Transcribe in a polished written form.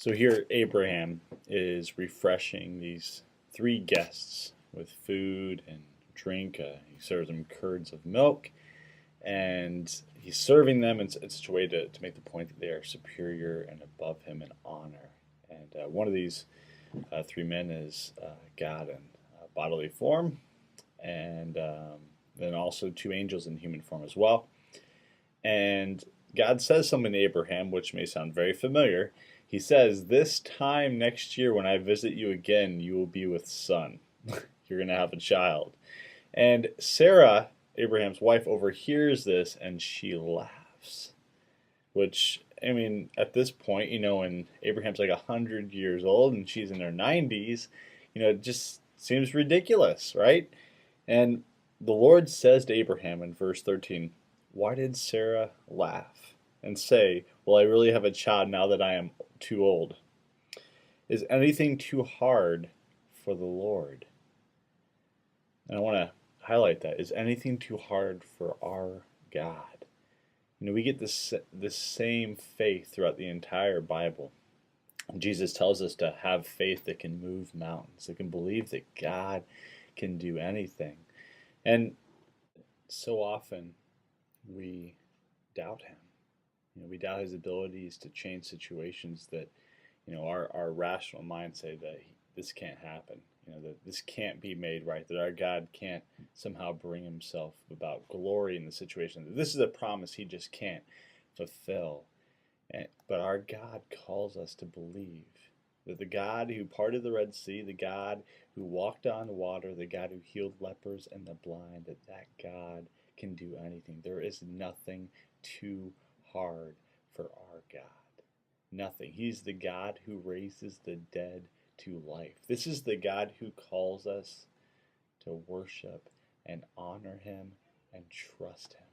So here Abraham is refreshing these three guests with food and drink. He serves them curds of milk, and he's serving them in such a way to make the point that they are superior and above him in honor. And one of these three men is God in bodily form, and then also two angels in human form as well. And God says something to Abraham, which may sound very familiar. He says, "This time next year, when I visit you again, you will be with son. You're going to have a child." And Sarah, Abraham's wife, overhears this and she laughs. Which, I mean, at this point, when Abraham's like 100 years old and she's in her 90s, it just seems ridiculous, right? And the Lord says to Abraham in verse 13, "Why did Sarah laugh and say, 'Will I really have a child now that I am too old?' Is anything too hard for the Lord?" And I want to highlight that. Is anything too hard for our God? We get this same faith throughout the entire Bible. Jesus tells us to have faith that can move mountains, that can believe that God can do anything. And so often we doubt him. We doubt his abilities to change situations that, our rational minds say that this can't happen. That this can't be made right, that our God can't somehow bring himself about glory in the situation. That this is a promise he just can't fulfill. But our God calls us to believe that the God who parted the Red Sea, the God who walked on water, the God who healed lepers and the blind, that God can do anything. There is nothing too hard for our God. Nothing. He's the God who raises the dead to life. This is the God who calls us to worship and honor him and trust him.